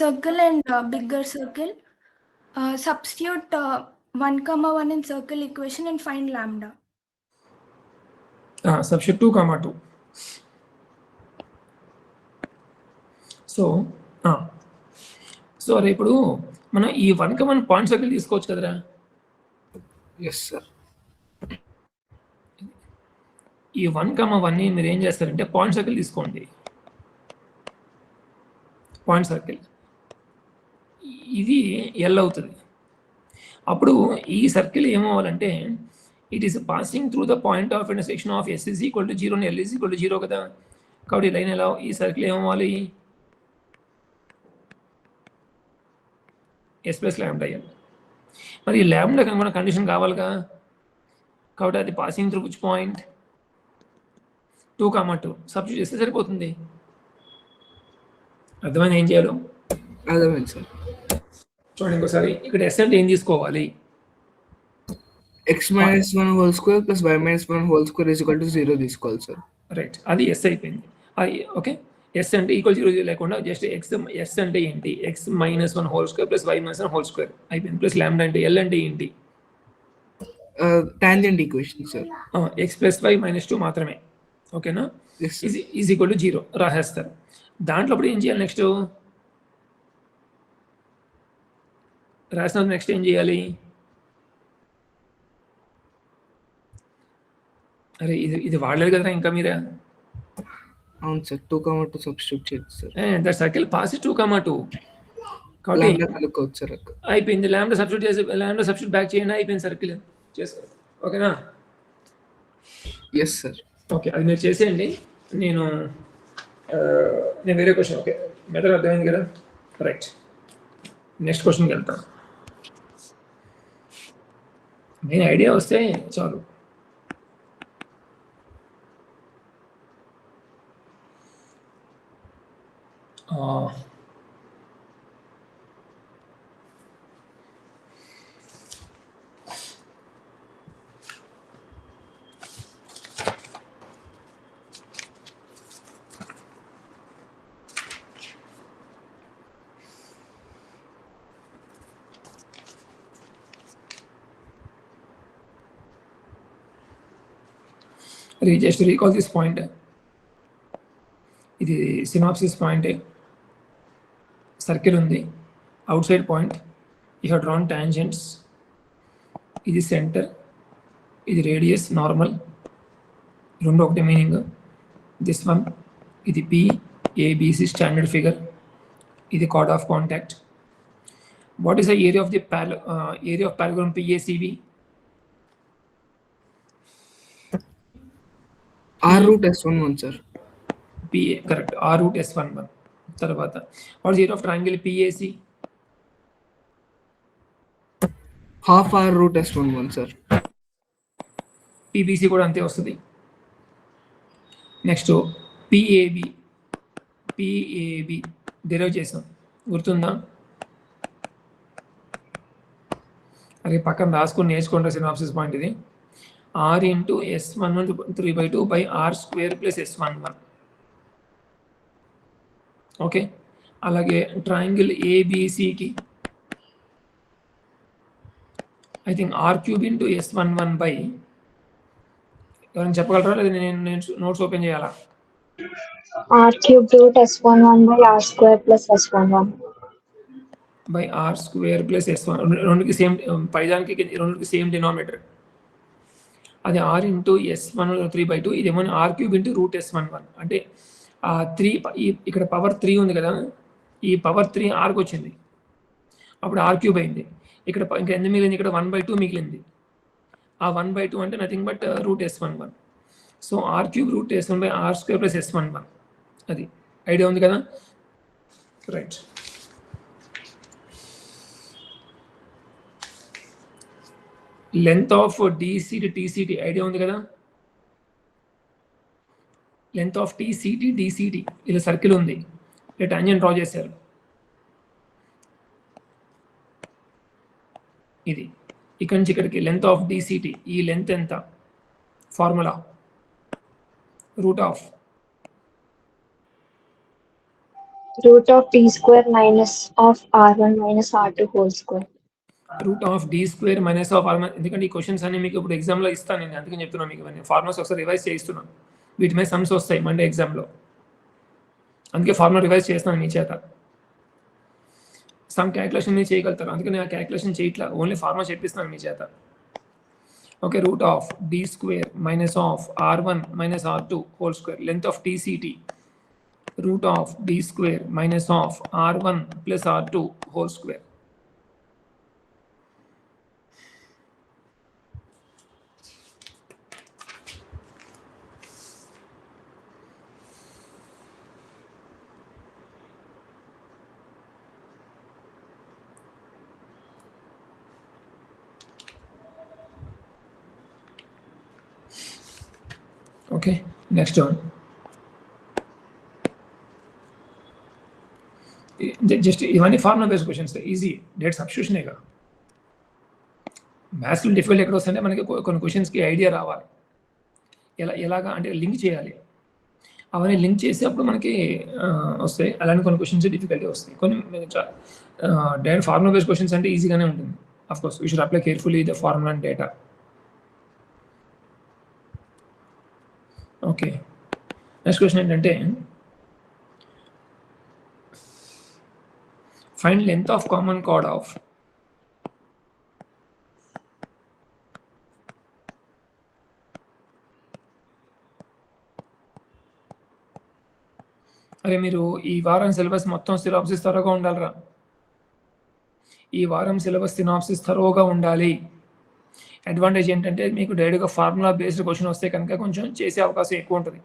circle and bigger circle. Substitute 1, 1 in circle equation and find lambda. Substitute 2, 2. So అరే ఇప్పుడు మనం ఈ 1, 1 point circle తీసుకోవచ్చు కదరా? Yes sir. ఈ 1, 1 మీరు ఏం చేస్తారంటే పాయింట్ సర్కిల్ తీసుకోండి. పాయింట్ సర్కిల్ ఇది ఎల్ అవుతుంది. అప్పుడు ఈ సర్కిల్ ఏమవ్వాలంటే it is passing through the point of intersection of S is equal to 0 L is equal to 0 కదా. కాబట్టి లైన్ ఎలా ఈ సర్కిల్ ఏమవ్వాలి? S plus lambda L. మరి ఈ ల్యాండా కనుక కండిషన్ కావాలిగా. కాబట్టి అది passing through which point 2, 2 substitute చేస్తే సరిపోతుంది. అర్థమైంది ఏం చేయాలో? అర్థమైంది సార్. చూడండి ఇంకోసారి. ఇక్కడ ఎస్ అంటే ఏం తీసుకోవాలి? x - 1 whole square plus y - 1 whole square is equal to 0 తీసుకోవాలి సార్. రైట్, అది ఎస్ అయిపోయింది. ఓకే, ఎస్ అంటే ఈక్వల్ 0 లేకుండా జస్ట్ ఎస్ అంటే ఏంటి? x - 1 whole square plus y - 1 whole square అయిపోయింది. ప్లస్ ల్యాండా అంటే ఎల్ అంటే ఏంటి? Tangent equation sir. x plus y - 2 మాత్రమే. ఓకేనా? Is equal to 0 రాసేస్తారు. దాంట్లో అప్పుడు ఏం చేయాలి? నెక్స్ట్ ఏం చేయాలి? అరే ఇది వాడలేదు కదరా ఇంకా మీరే? అవును సార్. 2, 2 సబ్స్టిట్యూట్ చేయండి సార్. దట్ సర్కిల్ పాస్ 2, 2 కాబట్టి కనుక్కోవచ్చు సార్. అయిపోయింది. ల్యాండా సబ్స్టిట్యూట్ బ్యాక్ చేయండి, అయిపోయింది సర్కిల్ చేసుకో. ఓకేనా? Yes sir. ఓకే, అది మీరు చేసేయండి. నేను వేరే క్వశ్చన్. ఓకే, మెథడ్ అర్థమైంది కదా? రైట్, నెక్స్ట్ క్వశ్చన్కి వెళ్తాను. నేను ఐడియా వస్తే చాలు. just recall this point. ఇది సినాప్సిస్ పాయింట్. సర్కిల్ ఉంది, outside point. You have drawn tangents. ఇది సెంటర్, ఇది రేడియస్ నార్మల్, రెండు ఒకటే మీనింగ్. దిస్ వన్ ఇది PABC స్టాండర్డ్ ఫిగర్. ఇది chord of contact. What is the area of the area of parallelogram PACB? R√S11 sir. PA correct, R√S11. తర్వాత what is area of triangle PAC? Half R√S11 sir. PBC కూడా అంతే వస్తుంది. Next PAB derive చేసాం, గుర్తుందా? అది పక్కన రాసుకొని నేర్చుకుంటా. సినాప్సిస్ పాయింట్ ఇది R into S11 3/2 by R square plus S11. Okay, అలాగే ట్రయాంగిల్ ABCకి I think R³ into S11 by ఎవరైనా చెప్పగలరా? లేదా నేను నోట్స్ ఓపెన్ చేయాలా? R³ root S11 by R square plus S11 by R square plus S1. రెండుకి same, పైదానికి రెండుకి same denominator. అది R into S11 3/2. ఇదేమో R³ into √S11. అంటే 3 ఇక్కడ పవర్ 3 ఉంది కదా, ఈ పవర్ 3 Rకి వచ్చింది, అప్పుడు R³ అయింది. ఇక్కడ ఇంకా ఎంత మిగిలింది? ఇక్కడ 1/2 మిగిలింది. ఆ 1/2 అంటే nothing but √S11. So R³ √S11 by R square plus S11. అది ఐడియా ఉంది కదా? Right. Length of DCD TCD idea ఉంది కదా? లెంత్ ఆఫ్ TCD DCD ఇలా సర్కిల్ ఉంది, ఇలా టాంజెంట్ డ్రా చేశారు. ఇది ఇక్కడి నుంచి ఇక్కడికి లెంత్ ఆఫ్ DCD. ఈ లెంత్ ఎంత? Formula root of root of d square minus of r1 minus r2 whole square. Root of D square minus of r, ఎందుకంటే ఈ క్వశ్చన్స్ అన్ని మీకు ఇప్పుడు ఎగ్జామ్లో ఇస్తాను నేను, అందుకని చెప్తున్నాను మీకు ఇవన్నీ ఫార్ములాస్ ఒకసారి రివైజ్ చేయిస్తున్నాను. వీటి మీద సమ్స్ వస్తాయి మండే ఎగ్జామ్లో, అందుకే ఫార్ములా రివైజ్ చేస్తున్నాను మీ చేత. సమ్ క్యాల్కులేషన్ మీరు చేయగలుగుతారు, అందుకని ఆ క్యాల్కులేషన్ చేయట్లా, ఓన్లీ ఫార్ములా చెప్పిస్తున్నాను మీ చేత. Okay, root of D square minus of r1 minus r2 whole square, length of TCT root of D square minus of r1 plus r2 whole square. Okay, next one. Just ఇవన్నీ formula based questions, easy data సబ్స్టిట్యూషనేగా. మ్యాథ్స్లో difficult ఎక్కడ వస్తుంటే మనకి కొన్ని క్వశ్చన్స్కి idea రావాలి, ఎలాగా అంటే లింక్ చేయాలి, అవన్నీ లింక్ చేసేటప్పుడు మనకి వస్తాయి. అలాంటి కొన్ని క్వశ్చన్స్ డిఫికల్టీ వస్తాయి, కొన్ని డైరెక్ట్ ఫార్ములా బేస్డ్ క్వశ్చన్స్ అంటే ఈజీగానే ఉంటుంది. Of course you should apply carefully the formula and data. Okay, next question ఏంటంటే find length of common chord of అరే మీరు ఈ వారం సిలబస్ మొత్తం సినాప్సిస్ త్వరగా ఉండాలిరా, ఈ వారం సిలబస్ సినాప్సిస్ త్వరగా ఉండాలి. అడ్వాంటేజ్ ఏంటంటే మీకు డైరెక్ట్గా ఫార్ములా బేస్డ్ క్వశ్చన్ వస్తే కనుక కొంచెం చేసే అవకాశం ఎక్కువ ఉంటుంది.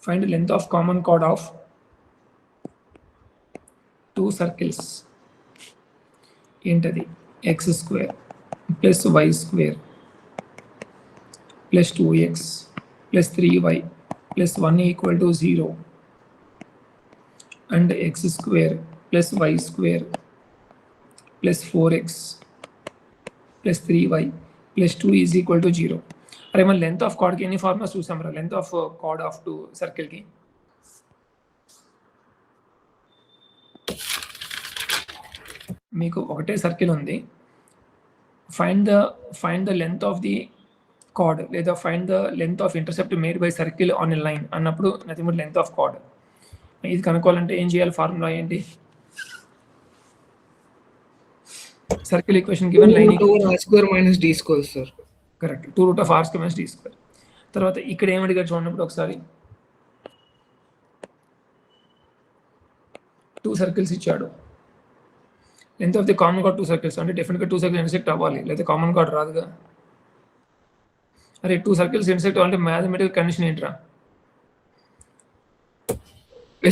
Find length of common chord of 2 circles. ఏంటది? X square plus y square plus 2x plus 3y plus 1 equal to 0 and x square plus y square plus 4x plus 3y plus 2 is equal to 0. అరే మన length of కార్డ్కి ఎన్ని formulas చూసాం రా? Length of chord of 2 సర్కిల్కి మీకు ఒకటే circle ఉంది, find the length of the chord లేదా find the length of intercept made by circle on a line అన్నప్పుడు nothing but length of chord. ఇది కనుక్కోవాలంటే ఏం చేయాలి? ఫార్ములా ఏంటి? Circle equation given line r square minus d square sir. కరెక్ట్, 2 root of r square minus d square. తర్వాత ఇక్కడ ఏం అడిగారు చూడండి ఒకసారి. 2 సర్కిల్స్ ఇచ్చాడు, length of the common card 2 circles అంటే డెఫినెట్గా 2 సర్కిల్స్ ఇంటర్సెక్ట్ అవ్వాలి, లేదా కామన్ కార్డ్ రాదుగా. అరే 2 సర్కిల్స్ ఇంటర్సెక్ట్ అవ్వాలంటే మ్యాథమెటికల్ కండిషన్ ఏంట్రా?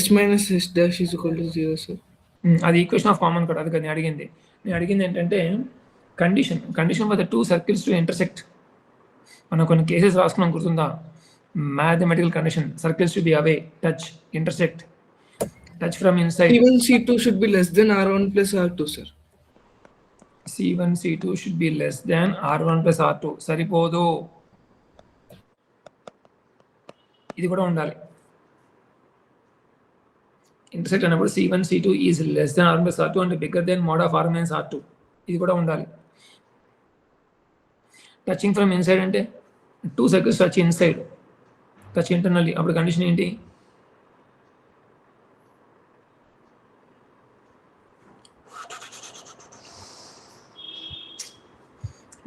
S minus S dash is equal to 0 sir. అది ఈక్వేషన్ ఆఫ్ కామన్ కార్డ్, అది కదా నేను అడిగింది ఏంటంటే condition for the 2 circles to intersect. మనం కొన్ని కేసెస్ రాసుకున్నాం గుర్తుందా? Mathematical condition, circles to be away, touch, intersect, touch from inside. C1 C2 should be less than R1 plus R2 sir. C1 C2 should be less than R1 plus R2. సరిపోదు, ఇది కూడా ఉండాలి. Intersect అన్నప్పుడు C1 C2 is less than R1 plus R2 అంటే bigger than mode of R minus R2, ఇది కూడా ఉండాలి. Touching from inside అంటే 2 circles touch inside, touch internally, అప్పుడు కండిషన్ ఏంటి?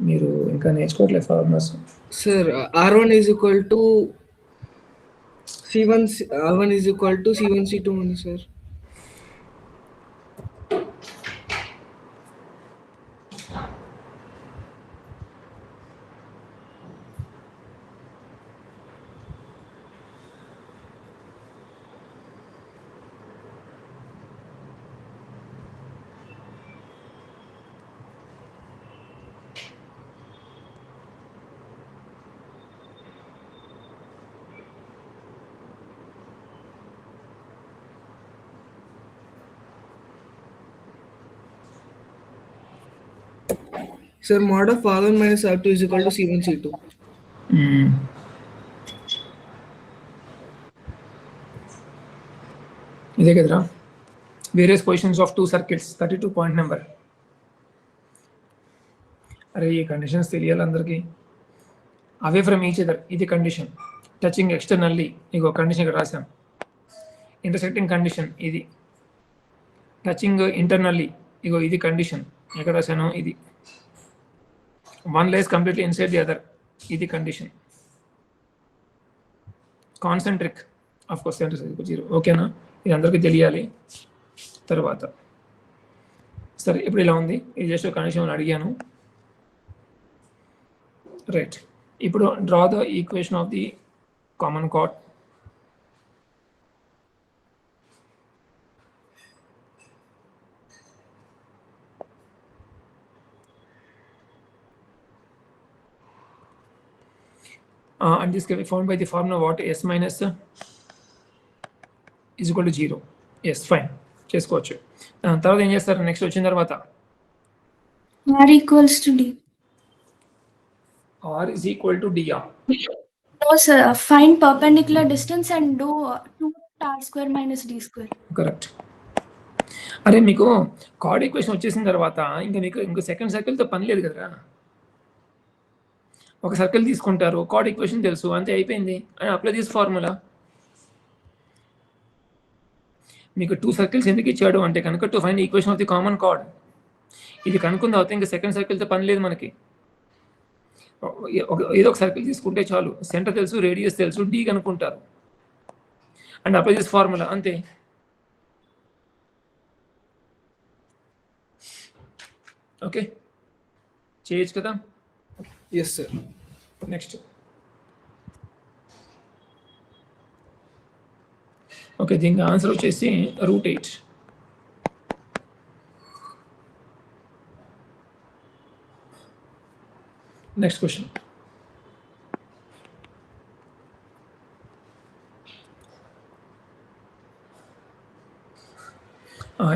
మీరు ఇంకా నేర్చుకోవట్లేదు formulas. Sir, R1 is equal to C1 R1 is equal to C1 C2 only sir. Sir, mod of R1 minus R2 is equal to C1 C2. ఇదే కదరా various positions of 2 circles 32 point number. అరే ఈ conditions తెలియాలి అందరికీ. Away from each other ఇది condition. Touching externally ఇగో condition ఇక్కడ రాశాను. ఇంటర్సెక్టింగ్ కండిషన్ ఇది. టచింగ్ ఇంటర్నల్లీ ఇగో ఇది కండిషన్ ఎక్కడ రాశాను ఇది. One lies completely inside the other ఇది condition. Concentric of course centre 0 ఓకేనా, ఇది అందరికీ తెలియాలి. తర్వాత సరే ఇప్పుడు ఇలా ఉంది, ఇది జస్ట్ కండిషన్ అడిగాను. రైట్, ఇప్పుడు draw the equation of the common card. And this can be found by the formula what s minus is equal to 0. Yes, fine. చేసుకోవచ్చు. తర్వాత ఏం చేస్తారు నెక్స్ట్ వచ్చిన తర్వాత R equals to D. R is equal to dr. No sir, find perpendicular distance and do 2 r square minus d square. Correct. అరే మీకు card equation వచ్చేసిన తర్వాత ఇంకా మీకు ఇంకో సెకండ్ సర్కిల్తో పని లేదు కదరా. ఒక సర్కిల్ తీసుకుంటారు, కార్డ్ ఈక్వేషన్ తెలుసు, అంతే అయిపోయింది. అని అప్లై దిస్ ఫార్ములా. మీకు 2 సర్కిల్స్ ఎందుకు ఇచ్చాడు అంటే కనుక to find equation of the common card. ఇది కనుక్కున్న తర్వాత ఇంకా సెకండ్ సర్కిల్తో పని లేదు మనకి. ఏదో ఒక సర్కిల్ తీసుకుంటే చాలు, సెంటర్ తెలుసు, రేడియస్ తెలుసు, డి కనుక్కుంటారు అండ్ అప్లై దిస్ ఫార్ములా అంతే. ఓకే చేయొచ్చు కదా. Yes sir. నెక్స్ట్ ఓకే, దీనికి ఆన్సర్ వచ్చేసి √8. Next question.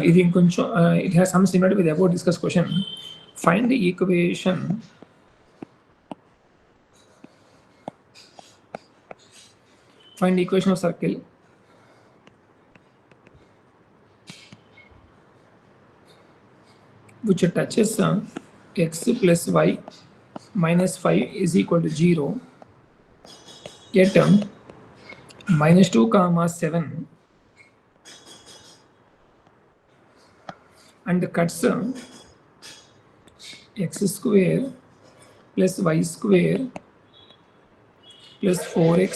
ఇది ఇంకొంచెం it has some similar with about discuss question. Find the equation of circle which touches x plus y minus 5 is equal to 0 yet -2, 7 and cuts x square plus y square plus 4x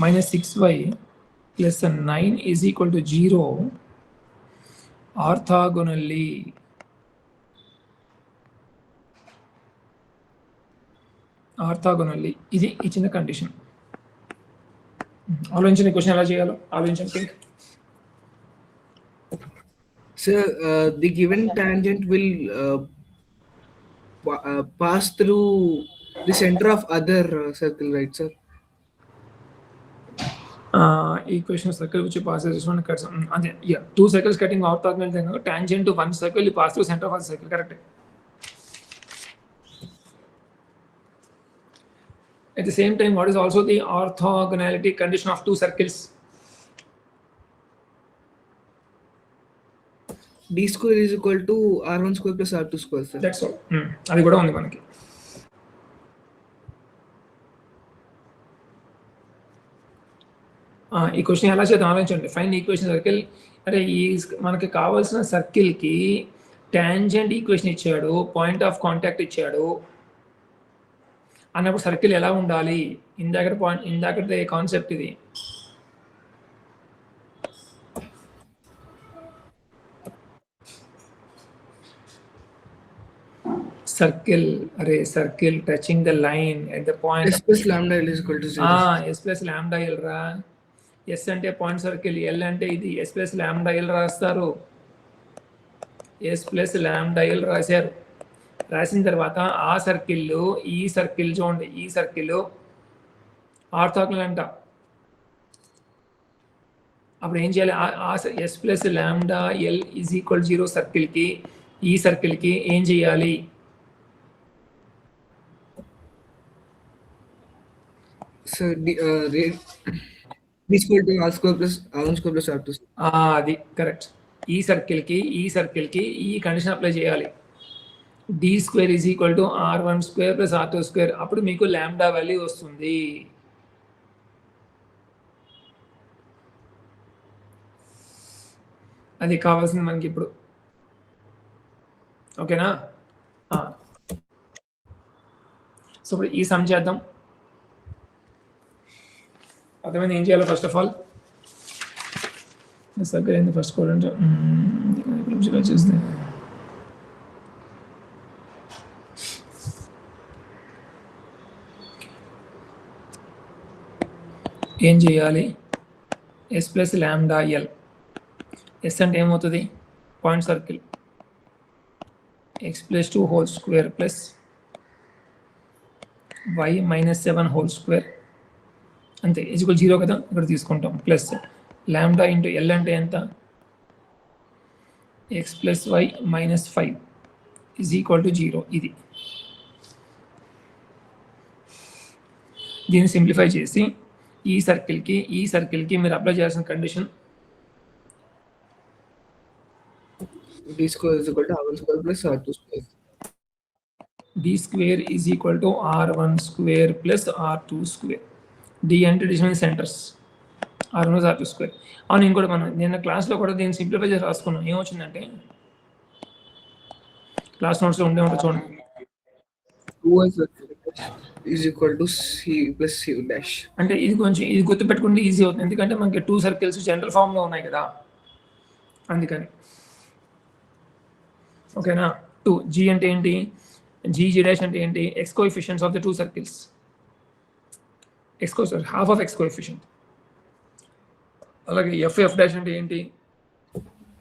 minus 6y plus 9 is equal to 0 orthogonally. ఇది ఇచ్చిన condition. ఆలోచించిన question ఎలా చేయాలో ఆలోచించండి. Sir, the given tangent will pass through the center of other circle, right, sir? Equation of circle which passes this one cuts. Yeah, 2 circles cutting orthogonal, then tangent to one circle you pass through center of the circle. Correct. At the same time, what is also the orthogonality condition of 2 circles? D square is equal to R1 square plus R2 square, sir. That's all. అది కూడా ఉంది మనకి. ఈ question ఎలా చేద్దాం ఆలోచించండి. Find equation circle. అరే ఈ మనకి కావాల్సిన సర్కిల్కి టాంజెంట్ ఈక్వేషన్ ఇచ్చాడు, పాయింట్ ఆఫ్ కాంటాక్ట్ ఇచ్చాడు అన్నప్పుడు సర్కిల్ ఎలా ఉండాలి? ఇందాకటి కాన్సెప్ట్ ఇది. Circle, array circle touching the line at the point. S plus lambda L is equal to 0. S plus lambda L రా. S అంటే పాయింట్ సర్కిల్, L అంటే ఇది. S plus lambda L రాస్తారు. S plus lambda L రాశారు. రాసిన తర్వాత ఆ సర్కిల్లో ఈ సర్కిల్ చూడండి, ఈ సర్కిల్లో ఆర్థోగోనల్ అంట. అప్పుడు ఏం చేయాలి? S plus lambda L is equal to 0 సర్కిల్కి ఈ సర్కిల్కి ఏం చేయాలి? So D square to R square plus R1 square plus R2 square. అది కరెక్ట్. ఈ సర్కిల్కి ఈ కండిషన్ అప్లై చేయాలి. D square is equal to R1 square plus R2 square. అప్పుడు మీకు లాంబ్డా వాల్యూ వస్తుంది. అది కావాల్సింది మనకి ఇప్పుడు. ఓకేనా? సో ఇప్పుడు ఈ సమ్ చేద్దాం. అర్థమైంది ఏం చేయాలో? ఫస్ట్ ఆఫ్ ఆల్ సర్కిల్ అయింది ఫస్ట్ క్వాడ్రంట్ చూస్తే ఏం చేయాలి? S plus lambda L. S అంటే ఏమవుతుంది? Point circle. X plus 2 whole square plus y minus 7 whole square అంతే. ఈజ్వల్ 0 కదా, ఇక్కడ తీసుకుంటాం. ప్లస్ ల్యాండా ఇంటూ ఎల్ అంటే ఎంత? X plus y minus 5 is equal to 0. ఇది దీన్ని సింప్లిఫై చేసి ఈ సర్కిల్కి మీరు అప్లై చేయాల్సిన condition D square is equal to R1 square plus R2 square. d square is equal to R1 square plus R2 square. D అంటే distance centres, R1 plus R2 square. అవును, ఇంకోటి మనం నిన్న క్లాస్లో కూడా దీన్ని సింప్లిఫై చేసి రాసుకున్నాం. ఏమొచ్చిందంటే క్లాస్ నోట్స్లో ఉండే ఉంటుంది చూడండి. 2y is equal to C plus C dash. అంటే ఇది గుర్తుపెట్టుకుంటే ఈజీ అవుతుంది, ఎందుకంటే మనకి 2 సర్కిల్స్ జనరల్ ఫామ్లో ఉన్నాయి కదా, అందుకని. ఓకేనా? 2 G అంటే ఏంటి? G డాష్ అంటే ఏంటి? X coefficients of the 2 circles. Half of X coefficient. అలాగే ఎఫ్ డాష్ అంటే ఏంటి?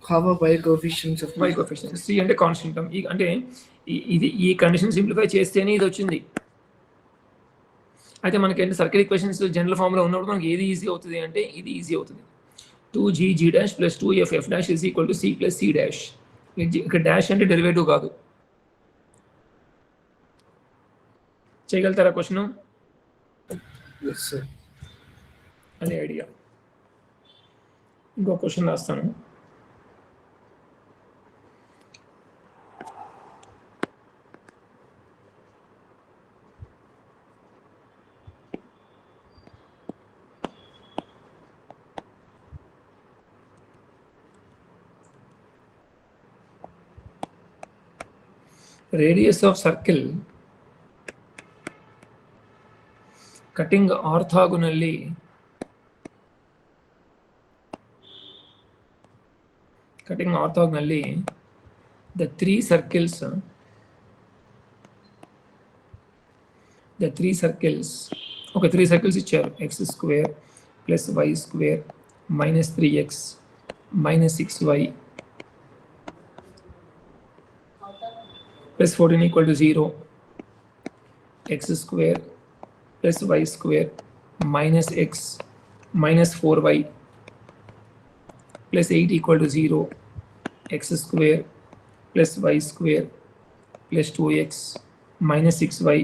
Half of y coefficients of y coefficient. C అంటే కాన్స్టెంట్. అంటే ఈ కండిషన్ సింప్లిఫై చేస్తేనే ఇది వచ్చింది. అయితే మనకి ఏంటి, సర్కిల్ ఈక్వేషన్స్ జనరల్ ఫామ్లో ఉన్నప్పుడు మనకి ఏది ఈజీ అవుతుంది అంటే ఇది ఈజీ అవుతుంది. 2g dash plus 2f dash is equal to C plus C dash. ఇక్కడ డాష్ అంటే డెరివేటివ్ కాదు. చేయగలుగుతారా క్వశ్చన్? yes sir. అనే ఐడియా. ఇంకో క్వశ్చన్ రాస్తాను. Radius of circle cutting orthogonally the three circles okay, 3 circles ఇచ్చారు. x square plus y square minus 3x minus 6y plus 14 equal to 0, x square plus y square minus x minus 4y plus 8 equal to 0, x square plus y square plus 2x minus 6y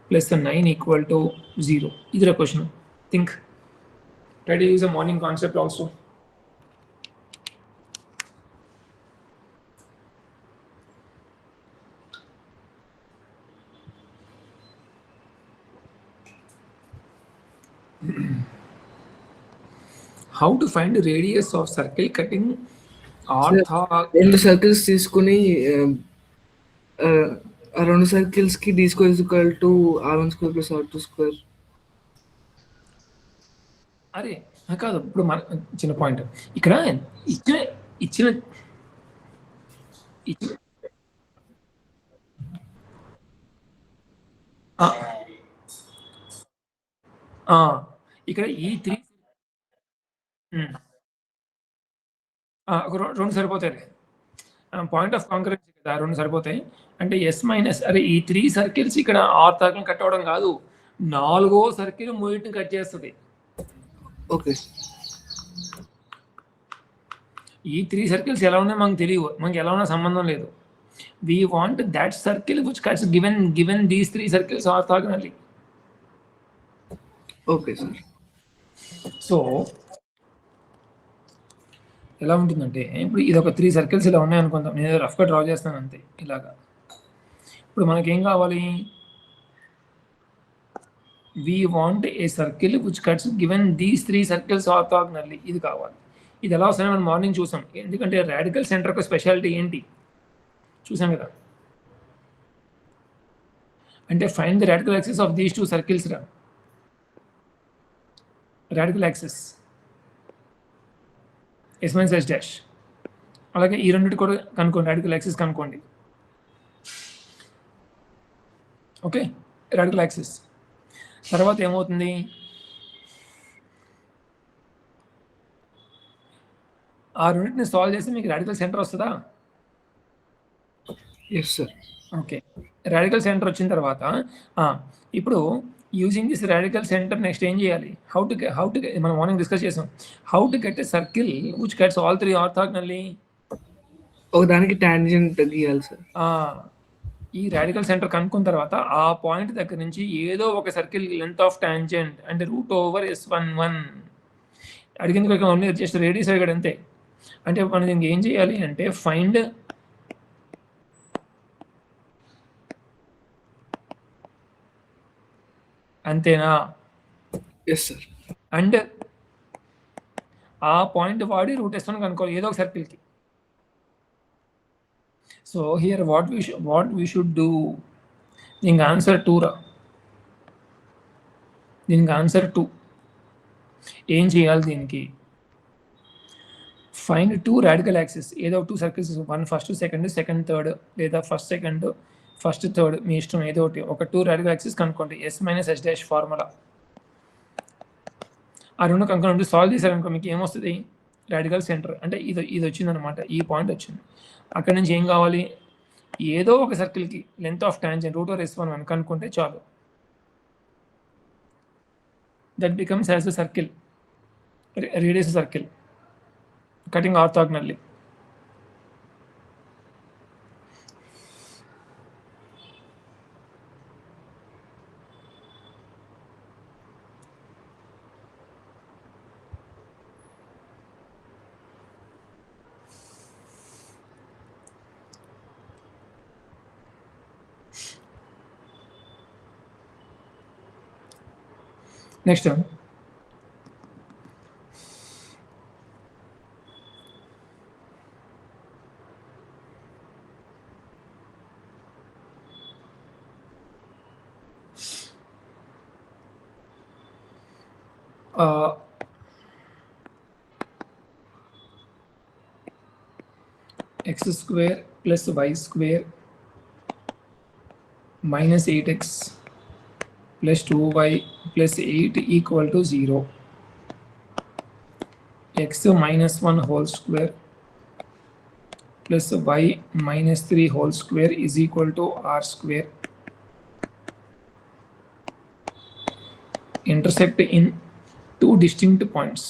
plus 9 equal to 0. This is a question. Think. Try to use a morning concept also. How to find the radius of circle cutting రెండు circles తీసుకుని ఆ రెండు circles కి d square is equal to R1 square plus R2 square. అరే కాదు, ఇప్పుడు మన చిన్న పాయింట్ ఇక్కడ ఇచ్చిన ఇక్కడ ఈ 3 రెండు సరిపోతాయి. పాయింట్ ఆఫ్ కాంకరెన్స్ కదా, రెండు సరిపోతాయి. అంటే ఎస్ మైనస్, అరే ఈ 3 సర్కిల్స్ ఇక్కడ 6 సర్కిల్ కట్ అవ్వడం కాదు, 4వ సర్కిల్ మూడింటిని కట్ చేస్తుంది. ఓకే, ఈ 3 సర్కిల్స్ ఎలా ఉన్నాయో మనకు తెలియవు, మనకి ఎలా ఉన్నా సంబంధం లేదు. We want that circle which cuts given these 3 circles orthogonally. Okay sir. So ఎలా ఉంటుందంటే ఇప్పుడు ఇది ఒక 3 సర్కిల్స్ ఇలా ఉన్నాయి అనుకుందాం. నేను రఫ్గా డ్రా చేస్తాను అంతే ఇలాగా. ఇప్పుడు మనకేం కావాలి? we want a circle which cuts given these 3 circles orthogonally. ఇది కావాలి. ఇది ఎలా వస్తుందని మనం మార్నింగ్ చూసాం. ఎందుకంటే రాడికల్ సెంటర్ యొక్క స్పెషాలిటీ ఏంటి చూసాం కదా. అంటే find the radical axis of these 2 circles రా. Radical axis S minus S dash. అలాగే ఈ రెండింటి కూడా కనుక్కోండి, రాడికల్ యాక్సిస్ కనుక్కోండి. ఓకే, రాడికల్ యాక్సిస్ తర్వాత ఏమవుతుంది? ఆ రెండింటిని సాల్వ్ చేస్తే మీకు రాడికల్ సెంటర్ వస్తుందా? Yes sir. Okay, radical centre వచ్చిన తర్వాత ఇప్పుడు using this radical centre next ఏం చేయాలి? హౌ టు మనం మార్నింగ్ డిస్కస్ చేసాం. How to get a circle which cuts all 3 ఆర్థోగోనల్లీ. ఒకదానికి టాంజెంట్ గీయాలి సార్. ఈ రాడికల్ సెంటర్ కనుక్కున్న తర్వాత ఆ పాయింట్ దగ్గర నుంచి ఏదో ఒక సర్కిల్ లెంత్ ఆఫ్ టాంజెంట్ అంటే √/S11 అడిగింది ఓన్లీ జస్ట్ రేడియస్ అడిగాడు అంతే. అంటే మనం దీనికి ఏం చేయాలి అంటే ఫైండ్ అంతేనా? Yes sir. అండ్ ఆ పాయింట్ వాడి √S1 కనుక్కోవాలి ఏదో ఒక సర్కిల్కి. So here what we should do? దీనికి ఆన్సర్ 2 రా. దీనికి ఆన్సర్ 2. ఏం చేయాలి దీనికి? ఫైండ్ 2 రాడికల్ యాక్సిస్, ఏదో 2 circles, 1 first second, second third, లేదా ఫస్ట్ సెకండ్ ఫస్ట్ థర్డ్, మీ ఇష్టం ఏదో ఒకటి. ఒక 2 రాడికల్ యాక్సిస్ కనుక్కోండి. S minus S dash formula. ఆ రెండు కనుక్కోండి. సాల్వ్ చేశారనుకో మీకు ఏమొస్తుంది? రాడికల్ సెంటర్ అంటే ఇది వచ్చిందనమాట. ఈ పాయింట్ వచ్చింది. అక్కడ నుంచి ఏం కావాలి? ఏదో ఒక సర్కిల్కి లెంత్ ఆఫ్ టాంజెంట్ √/S11 కనుక్కుంటే చాలు. That becomes as a circle, radius circle cutting orthogonally. Next x² + y² - 8x + 2y + 8 = 0. x - 1 whole square + y - 3 whole square = r². Intersect in 2 distinct points.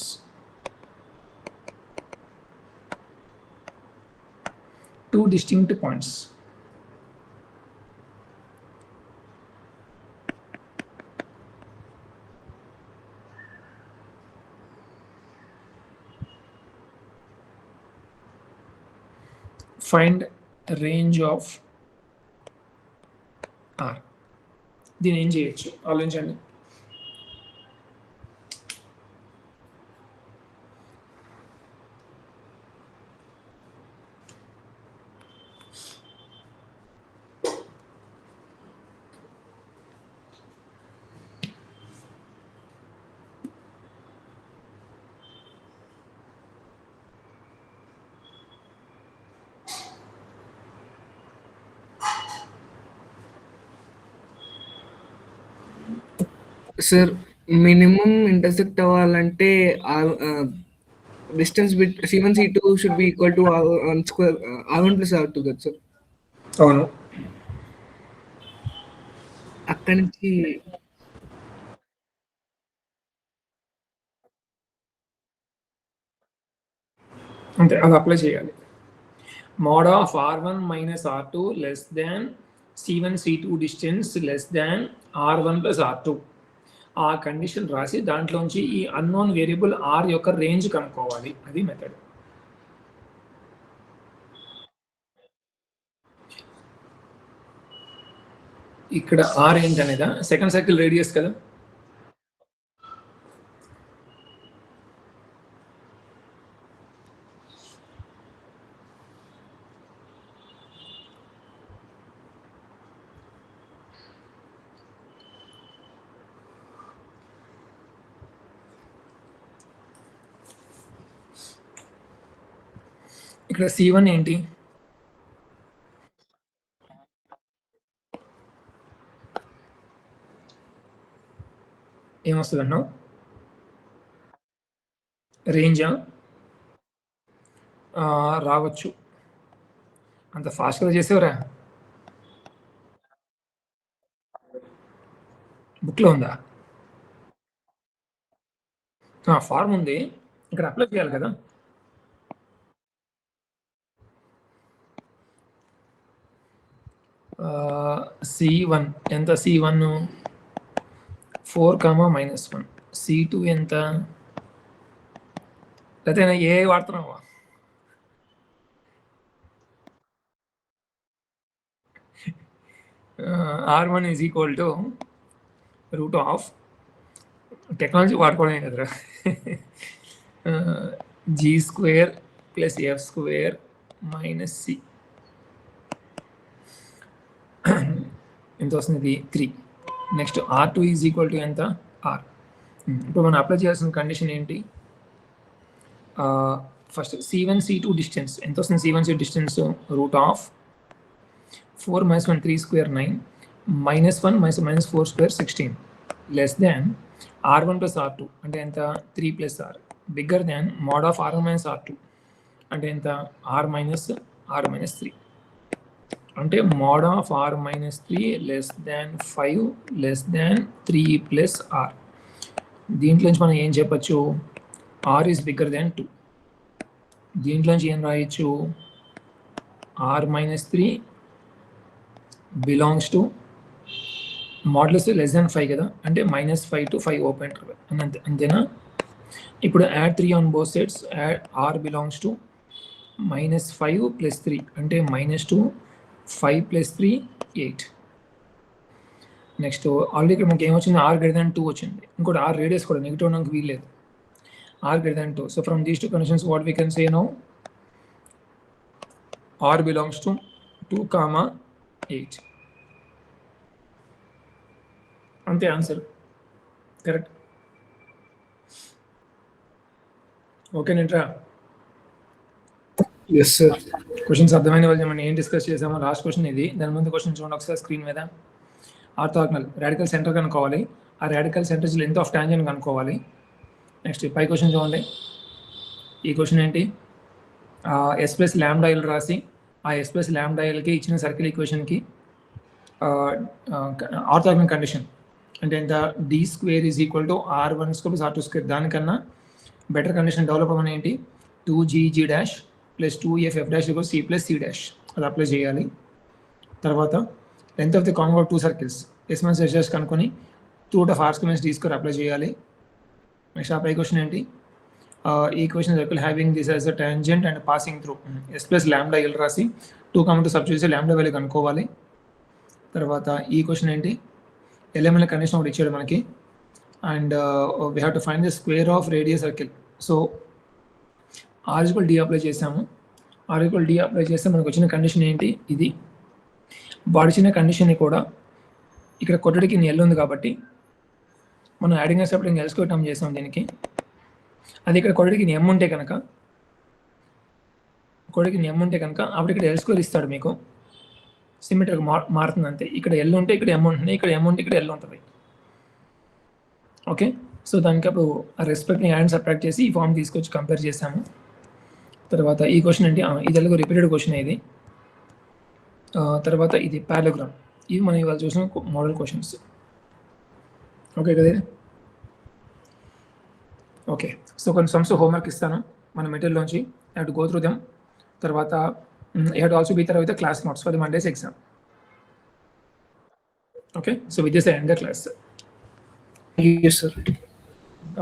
Find range of R. దీని ఏం చేయొచ్చు ఆలోచించండి. Sir minimum intersect అవ్వాలంటే distance C1 C2 should be equal to R1 square R1 + R2 కదా sir? అవును. అక్కడి నుంచి అంతే, అది అప్లై చేయాలి. mod of R1 - R2 less than C1 C2 distance less than R1 + R2. ఆ కండిషన్ రాసి దాంట్లోంచి ఈ అన్నోన్ వేరియబుల్ ఆర్ యొక్క రేంజ్ కనుక్కోవాలి. అది మెథడ్. ఇక్కడ ఆర్ ఏంటనేదా సెకండ్ సర్కిల్ రేడియస్ కదా. ఇక్కడ C1 ఏంటి? ఏమొస్తుంది అన్నావు? రేంజా? రావచ్చు. అంత ఫాస్ట్గా చేసేవరా? బుక్లో ఉందా? ఫార్మ్ ఉంది, ఇక్కడ అప్లై చేయాలి కదా. C1 ఎంత? C1 4, -1. C2 ఎంత? లేకపోతే ఏ వాడుతున్నావా? R1 is equal to root of technology వాడుకోవడమే కదరా. G² + F² - C ఎంత వస్తుంది? 3. Next R2 is equal to ఎంత? R. ఇప్పుడు మనం అప్లై చేయాల్సిన కండిషన్ ఏంటి? ఫస్ట్ C1 C2 డిస్టెన్స్ ఎంత వస్తుంది? C1 C2 distance root of 4 - 1 3² 9 -1 - 4² 16 less than R1 + R2 అంటే ఎంత? 3 + R bigger than mode of R1 - R2 అంటే ఎంత? R - 3 అంటే mode of R - 3 less than 5 less than 3 + R. దీంట్లోంచి మనం ఏం చెప్పచ్చు? R is bigger than 2. దీంట్లోంచి ఏం రాయొచ్చు? R - 3 belongs to modulus less than 5 కదా, అంటే -5 to 5 ఓపెన్ ఇంటర్వెల్ అంతేనా. ఇప్పుడు add 3 on both sides. Add R belongs to -5 + 3 అంటే -2 5 + 3 8. నెక్స్ట్ ఆల్రెడీ ఇక్కడ మనకి ఏమొచ్చింది? R greater than 2 వచ్చింది. ఇంకోటి R రేడియస్ కూడా నెగిటివ్ నాకు వీల్లేదు. R greater than 2. So from these two conditions what we can say now? R belongs to 2, 8. అంతే ఆన్సర్. కరెక్ట్. ఓకేనేట్రా? Yes sir. క్వశ్చన్స్ అర్థమైన వాళ్ళు మనం ఏం డిస్కస్ చేసామో లాస్ట్ క్వశ్చన్ ఇది. దాని ముందు క్వశ్చన్ చూడండి ఒకసారి స్క్రీన్ మీద. ఆర్థోగోనల్ రాడికల్ సెంటర్ కనుక్కోవాలి. ఆ radical centres length of tangent కనుక్కోవాలి. నెక్స్ట్ పై క్వశ్చన్ చూడండి. ఈ క్వశ్చన్ ఏంటి? S + λl రాసి ఆ S + λlకి ఇచ్చిన సర్కిల్ ఈక్వేషన్కి ఆర్థోగోనల్ కండిషన్ అంటే ఎంత? D² is equal to R1² + R2². దానికన్నా బెటర్ కండిషన్ డెవలప్ అవ్వని ఏంటి? 2GG' + 2FF' = C + C'. అది అప్లై చేయాలి. తర్వాత లెంత్ ఆఫ్ ది కాంగోట్ 2 సర్కిల్స్ S1 S కనుక్కొని √R² - D² అప్లై చేయాలి. నెక్స్ట్ ఆ పై క్వశ్చన్ ఏంటి? Equation circle having this as a tangent and passing through S + λl రాసి 2, 2 సబ్స్టిట్యూట్ చేసి λ వాల్యూ కనుక్కోవాలి. తర్వాత ఈ క్వశ్చన్ ఏంటి? ఎలిమెంట్ కండిషన్ ఒకటి ఇచ్చాడు మనకి. And we have to find the square of radius circle. So R = D apply చేసాము. R = D అప్లై చేస్తే మనకు వచ్చిన కండిషన్ ఏంటి? ఇది. వాడిచిన కండిషన్ని కూడా ఇక్కడ కొట్టడికి L ఉంది కాబట్టి మనం యాడింగ్ చేసేటప్పుడు ఇంకా L² టర్మ్ చేసాం దీనికి. అది ఇక్కడ కొట్టడికి M ఉంటే కనుక అప్పుడు ఇక్కడ L² ఇస్తాడు మీకు. సిమెట్రిక్ మారుతుంది అంతే. ఇక్కడ L ఉంటే ఇక్కడ M ఉంటుంది, ఇక్కడ M ఉంటే ఇక్కడ L ఉంటుంది. ఓకే. సో దానికి అప్పుడు ఆ రెస్పెక్ట్ని యాడ్ సబ్ట్రాక్ట్ చేసి ఈ ఫామ్ తీసుకొచ్చి కంపేర్ చేసాము. తర్వాత ఈ క్వశ్చన్ ఏంటి? ఇది ఎలాగో రిపీటెడ్ క్వశ్చన్ ఇది. తర్వాత ఇది పారాగ్రామ్. ఇవి మనం ఇవాళ చూసిన మోడల్ క్వశ్చన్స్. ఓకే కదా? ఓకే. సో కొన్ని సమ్స్ హోంవర్క్ ఇస్తాను మన మెటీరియల్లోంచి. You have to go through them. తర్వాత you have to also be తర్వాత class notes for the Monday's exam. Okay. So with this I end the class. you, sir.